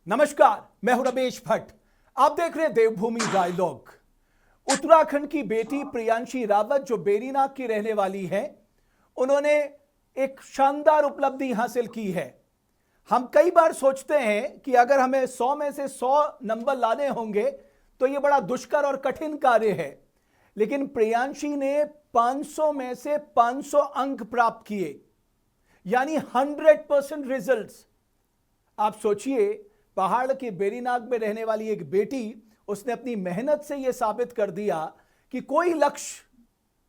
नमस्कार, मैं हूं रमेश भट्ट। आप देख रहे हैं देवभूमि डायलॉग। उत्तराखंड की बेटी प्रियांशी रावत जो बेरीनाग की रहने वाली है, उन्होंने एक शानदार उपलब्धि हासिल की है। हम कई बार सोचते हैं कि अगर हमें 100 में से 100 नंबर लाने होंगे तो यह बड़ा दुष्कर और कठिन कार्य है, लेकिन प्रियांशी ने 500 में से 500 अंक प्राप्त किए, यानी 100% रिजल्ट्स। आप सोचिए, पहाड़ के बेरीनाग में रहने वाली एक बेटी, उसने अपनी मेहनत से यह साबित कर दिया कि कोई लक्ष्य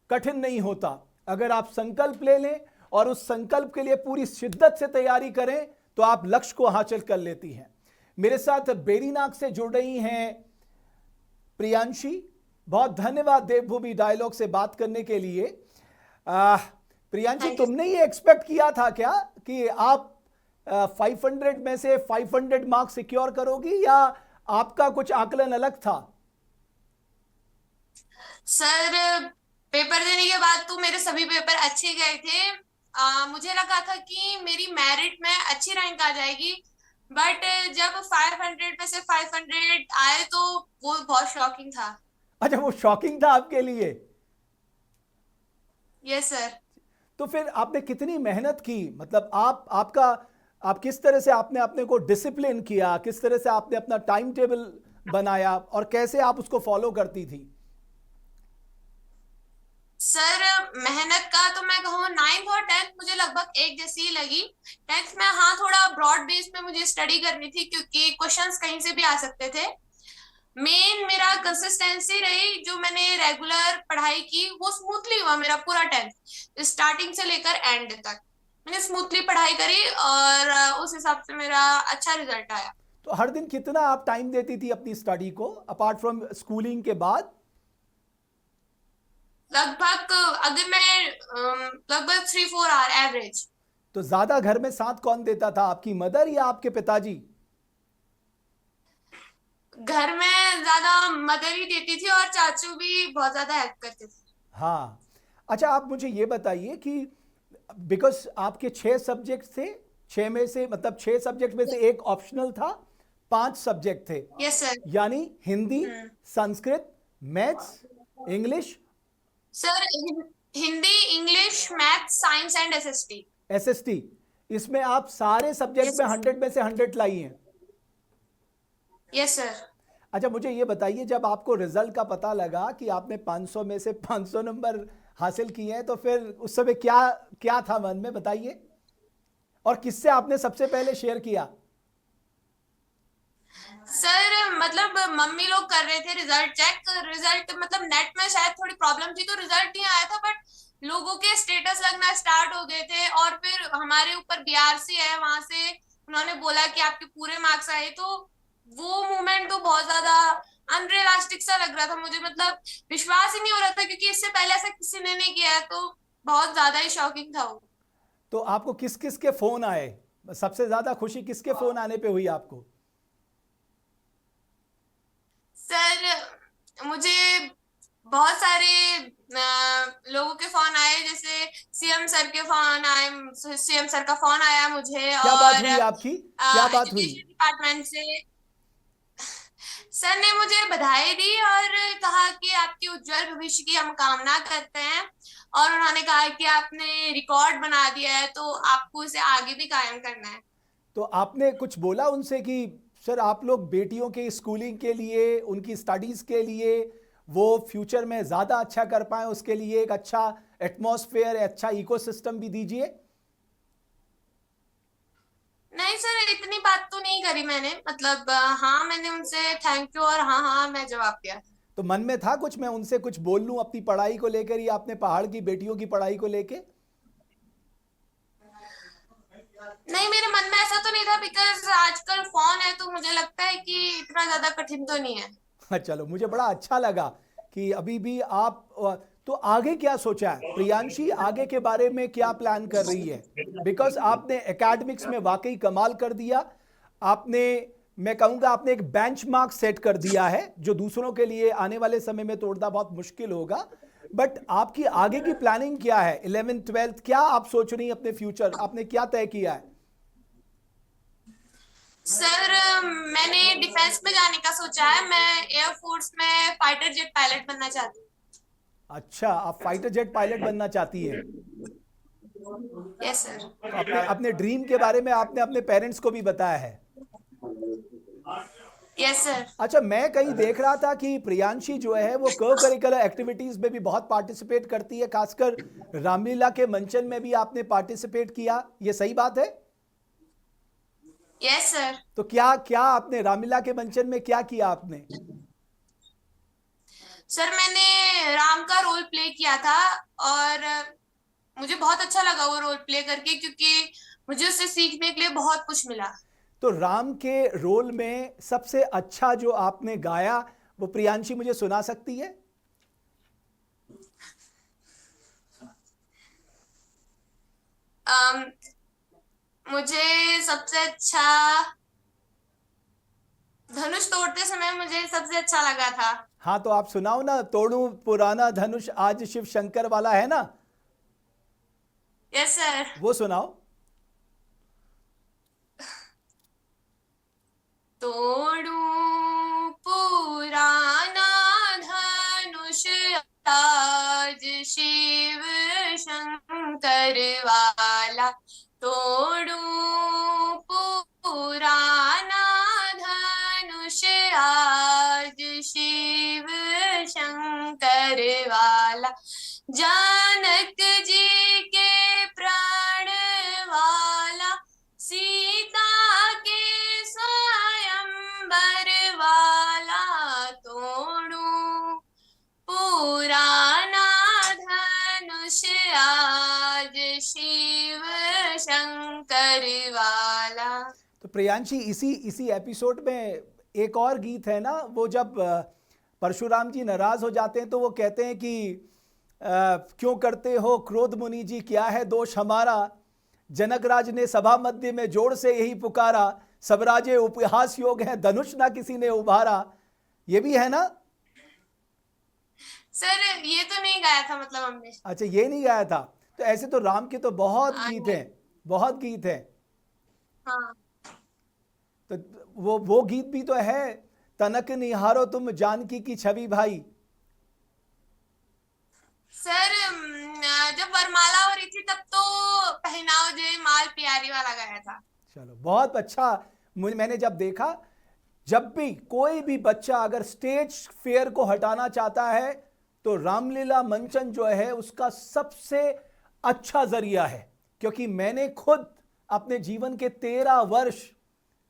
कठिन नहीं होता। अगर आप संकल्प ले लें और उस संकल्प के लिए पूरी शिद्दत से तैयारी करें तो आप लक्ष्य को हासिल कर लेती हैं। मेरे साथ बेरीनाग से जुड़ रही हैं प्रियांशी। बहुत धन्यवाद देवभूमि डायलॉग से बात करने के लिए। प्रियांशी, तुमने ये एक्सपेक्ट किया था क्या कि आप 500 में से 500 मार्क्स सिक्योर करोगी, या आपका कुछ आकलन अलग था? सर, पेपर देने के बाद तो मेरे सभी पेपर अच्छे गए थे। मुझे लगा था कि मेरी मेरिट में अच्छी रैंक आ जाएगी, बट जब 500 में से 500 आए तो वो बहुत शॉकिंग था। अच्छा, वो शॉकिंग था आपके लिए? Yes sir. तो फिर आपने कितनी मेहनत की? मतलब आप किस तरह से आपने अपने को डिसिप्लिन किया, किस तरह से आपने अपना टाइम टेबल बनाया और कैसे आप उसको फॉलो करती थी? सर, मेहनत का तो मैं कहूँ 9th और 10th मुझे लगभग एक जैसी ही लगी। 10th में हाँ, थोड़ा ब्रॉड बेस में मुझे स्टडी करनी थी क्योंकि क्वेश्चंस कहीं से भी आ सकते थे। मेन मेरा कंसिस्टेंसी रही, जो मैंने रेगुलर पढ़ाई की वो स्मूथली हुआ। मेरा पूरा 10th स्टार्टिंग से लेकर एंड तक मैंने स्मूथली पढ़ाई करी और उस हिसाब से मेरा अच्छा रिजल्ट आया। तो हर दिन कितना आप टाइम देती थी अपनी स्टडी को, अपार्ट फ्रॉम स्कूलिंग के बाद? लगभग अगर मैं लगभग 3-4 आवर एवरेज। तो ज्यादा घर में साथ कौन देता था, आपकी मदर या आपके पिताजी? घर में ज्यादा मदर ही देती थी और चाचू भी बहुत ज्यादा हेल्प करते थे। हाँ। अच्छा, आप मुझे ये बताइए कि बिकॉज आपके 6 सब्जेक्ट थे, 6 सब्जेक्ट में से एक ऑप्शनल था, 5 सब्जेक्ट थे, यस सर। यानी Hindi, hmm. Sanskrit, maths, English, sir, Hindi, English, math, science and SST. SST. इसमें आप सारे सब्जेक्ट यस में 100 में से 100 लाई हैं। Yes sir. अच्छा, मुझे ये बताइए, जब आपको रिजल्ट का पता लगा कि आपने 500 में से 500 नंबर हासिल किए हैं, तो फिर उस समय क्या क्या था मन में, बताइए, और किससे आपने सबसे पहले शेयर किया? सर, मतलब मम्मी लोग कर रहे थे रिजल्ट चेक। रिजल्ट मतलब नेट में शायद थोड़ी प्रॉब्लम थी तो रिजल्ट नहीं आया था, बट लोगों के स्टेटस लगना स्टार्ट हो गए थे। और फिर हमारे ऊपर बीआरसी है, वहां से उन्होंने बोला कि आपके पूरे मार्क्स आए। तो वो मोमेंट तो बहुत ज्यादा अनरियलिस्टिक सा लग रहा था मुझे। मतलब विश्वास ही नहीं हो रहा था क्योंकि इससे पहले ऐसा किसी ने नहीं किया है। तो बहुत ज्यादा ही शॉकिंग था वो। तो आपको किस किस के फोन आए? सबसे ज्यादा खुशी किसके फोन आने पे हुई आपको? सर, मुझे बहुत सारे लोगों के फोन आए, जैसे सीएम सर के फोन आए। सीएम सर का फोन आया मुझे, क्या बात और हुई आपकी? क्या बात हुई? एजुकेशन डिपार्टमेंट से सर ने मुझे बधाई दी और कहा कि आपके उज्जवल भविष्य की हम कामना करते हैं। और उन्होंने कहा कि आपने रिकॉर्ड बना दिया है तो आपको इसे आगे भी कायम करना है। तो आपने कुछ बोला उनसे कि सर, आप लोग बेटियों के स्कूलिंग के लिए, उनकी स्टडीज के लिए, वो फ्यूचर में ज़्यादा अच्छा कर पाए, उसके लिए एक अच्छा एटमॉस्फेयर, अच्छा इकोसिस्टम भी दीजिए? नहीं सर, इतनी बात तो नहीं करी मैंने। मतलब हाँ, मैंने उनसे थैंक यू और हाँ हाँ मैं जवाब दिया। तो मन में था कुछ, मैं उनसे कुछ बोल लूं अपनी पढ़ाई को लेकर, या अपने पहाड़ की बेटियों की पढ़ाई को लेकर? नहीं, मेरे मन में ऐसा तो नहीं था, बिकॉज आजकल फोन है तो मुझे लगता है कि इतना ज्यादा कठिन तो नहीं है। चलो, मुझे बड़ा अच्छा लगा कि अभी भी आप तो आगे क्या सोचा है प्रियांशी, आगे के बारे में क्या प्लान कर रही है? बिकॉज आपने एकेडमिक्स में वाकई कमाल कर दिया। आपने, मैं कहूंगा, आपने एक बेंचमार्क सेट कर दिया है जो दूसरों के लिए आने वाले समय में तोड़ना बहुत मुश्किल होगा। बट आपकी आगे की प्लानिंग क्या है? 11th 12th क्या आप सोच रही हैं अपने फ्यूचर? आपने क्या तय किया है? सर, डिफेंस में जाने का सोचा है। मैं एयरफोर्स में फाइटर जेट पायलट बनना चाहती अच्छा, आप फाइटर जेट पायलट बनना चाहती हैं। हूँ। Yes sir. तो अपने अपने ड्रीम के बारे में आपने अपने पेरेंट्स को भी बताया है। Yes sir. अच्छा, मैं कहीं देख रहा था कि प्रियांशी जो है वो को करिकुलर एक्टिविटीज में भी बहुत पार्टिसिपेट करती है, खासकर रामलीला के मंचन में भी आपने पार्टिसिपेट किया, ये सही बात है? Yes sir. तो क्या क्या आपने रामलीला के मंचन में क्या किया आपने? सर मैंने राम का रोल प्ले किया था और मुझे बहुत अच्छा लगा वो रोल प्ले करके, क्योंकि मुझे उससे सीखने के लिए बहुत कुछ मिला। तो राम के रोल में सबसे अच्छा जो आपने गाया वो प्रियांशी मुझे सुना सकती है? अम, मुझे सबसे अच्छा धनुष तोड़ते समय मुझे सबसे अच्छा लगा था। हाँ, तो आप सुनाओ ना, तोड़ू पुराना धनुष आज शिव शंकर वाला है ना, यस सर। वो सुनाओ। तोड़ू पुराना धनुष आज शिव शंकर वाला। तोड़ू पुराना धनुष आज शिव शंकर वाला। जानक जी के प्राण वाला, सीता के स्वयंवर वाला। तोड़ू पुराना धनुष आज शिव शंकर वाला। तो प्रियांशी, इसी इसी एपिसोड में एक और गीत है ना, वो जब परशुराम जी नाराज हो जाते हैं तो वो कहते हैं कि क्यों करते हो क्रोध मुनि जी, क्या है दोष हमारा, जनकराज ने सभा मध्य में जोर से यही पुकारा, सब राजे उपहास योग है धनुष ना किसी ने उभारा, ये भी है ना? सर ये तो नहीं गाया था मतलब हमने। अच्छा, ये नहीं गाया था। तो ऐसे तो राम के तो बहुत गीत नहीं। हैं, बहुत गीत हैं। हाँ तो वो गीत भी तो है, तनक निहारो तुम जानकी की छवि भाई। सर, जब वरमाला हो रही थी तब तो पहनाओ जय माल प्यारी वाला गाया था। चलो, बहुत अच्छा। मैंने जब देखा, जब भी कोई भी बच्चा अगर स्टेज फेयर को हटाना चाहता है तो रामलीला मंचन जो है उसका सबसे अच्छा जरिया है, क्योंकि मैंने खुद अपने जीवन के 13 वर्ष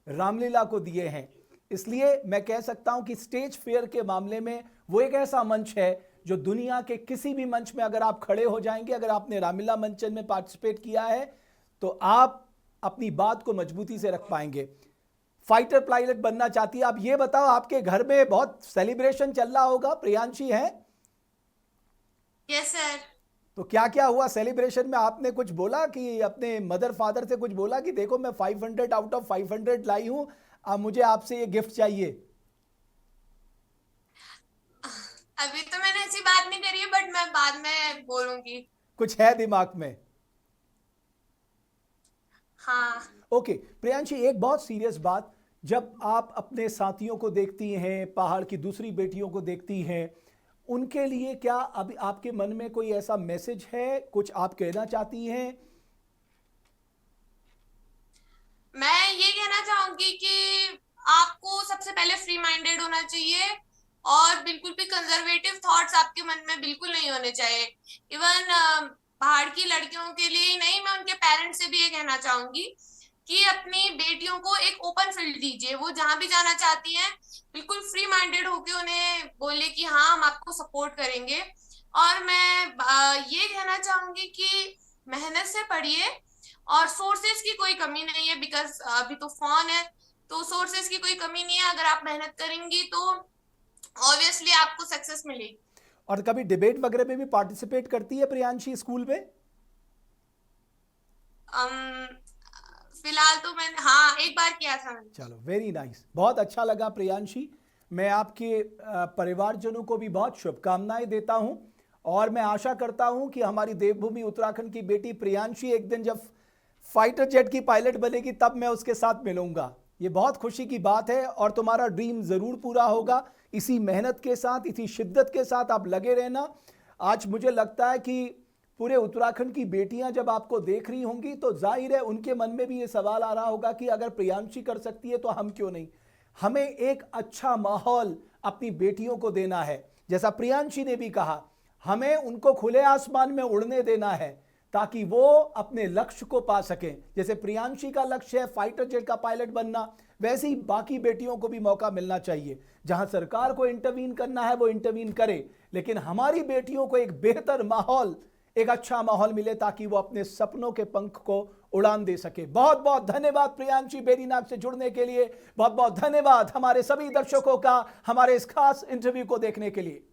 रामलीला को दिए हैं, इसलिए मैं कह सकता हूं कि स्टेज फेयर के मामले में वो एक ऐसा मंच है जो दुनिया के किसी भी मंच में अगर आप खड़े हो जाएंगे, अगर आपने रामलीला मंचन में पार्टिसिपेट किया है तो आप अपनी बात को मजबूती से रख पाएंगे। फाइटर पायलट बनना चाहती है, आप ये बताओ, आपके घर में बहुत सेलिब्रेशन चल रहा होगा, प्रियांशी है? Yes sir. तो क्या क्या हुआ सेलिब्रेशन में? आपने कुछ बोला कि अपने मदर फादर से कुछ बोला कि देखो मैं 500 आउट ऑफ 500 लाई हूं, अब मुझे आपसे ये गिफ्ट चाहिए? अभी तो मैंने ऐसी बात नहीं करी है, बट मैं बाद में बोलूंगी। कुछ है दिमाग में? हाँ। ओके प्रियांशी, एक बहुत सीरियस बात, जब आप अपने साथियों को देखती हैं, पहाड़ की दूसरी बेटियों को देखती हैं, उनके लिए क्या अभी आपके मन में कोई ऐसा मैसेज है, कुछ आप कहना चाहती हैं? मैं ये कहना चाहूंगी कि आपको सबसे पहले फ्री माइंडेड होना चाहिए और बिल्कुल भी कंजर्वेटिव थॉट्स आपके मन में बिल्कुल नहीं होने चाहिए। इवन पहाड़ की लड़कियों के लिए ही नहीं, मैं उनके पेरेंट्स से भी ये कहना चाहूंगी कि अपनी बेटियों को एक ओपन फील्ड दीजिए। वो जहां भी जाना चाहती हैं बिल्कुल फ्री माइंडेड होके उन्हें बोले कि हाँ हम आपको सपोर्ट करेंगे। और मैं ये कहना चाहूंगी कि मेहनत से पढ़िए और सोर्सेज की कोई कमी नहीं है, बिकॉज अभी तो फोन है तो सोर्सेज की कोई कमी नहीं है। अगर आप मेहनत करेंगी तो ऑब्वियसली आपको सक्सेस मिलेगी। और कभी डिबेट वगैरह में भी पार्टिसिपेट करती है प्रियांशी स्कूल में? फिलहाल तो मैंने हाँ एक बार किया था मैंने। चलो, वेरी नाइस, बहुत अच्छा लगा प्रियांशी। मैं आपके परिवारजनों को भी बहुत शुभकामनाएं देता हूं और मैं आशा करता हूं कि हमारी देवभूमि उत्तराखंड की बेटी प्रियांशी एक दिन जब फाइटर जेट की पायलट बनेगी तब मैं उसके साथ मिलूंगा। ये बहुत खुशी की बात है और तुम्हारा ड्रीम जरूर पूरा होगा। इसी मेहनत के साथ, इसी शिद्दत के साथ आप लगे रहना। आज मुझे लगता है कि पूरे उत्तराखंड की बेटियां जब आपको देख रही होंगी तो जाहिर है उनके मन में भी ये सवाल आ रहा होगा कि अगर प्रियांशी कर सकती है तो हम क्यों नहीं। हमें एक अच्छा माहौल अपनी बेटियों को देना है। जैसा प्रियांशी ने भी कहा, हमें उनको खुले आसमान में उड़ने देना है ताकि वो अपने लक्ष्य को पा सकें। जैसे प्रियांशी का लक्ष्य है फाइटर जेट का पायलट बनना, वैसे ही बाकी बेटियों को भी मौका मिलना चाहिए। जहां सरकार को इंटरवीन करना है वो इंटरवीन करे, लेकिन हमारी बेटियों को एक बेहतर माहौल, एक अच्छा माहौल मिले ताकि वो अपने सपनों के पंख को उड़ान दे सके। बहुत बहुत धन्यवाद प्रियांशी बेरीनाग से जुड़ने के लिए। बहुत बहुत धन्यवाद हमारे सभी दर्शकों का हमारे इस खास इंटरव्यू को देखने के लिए।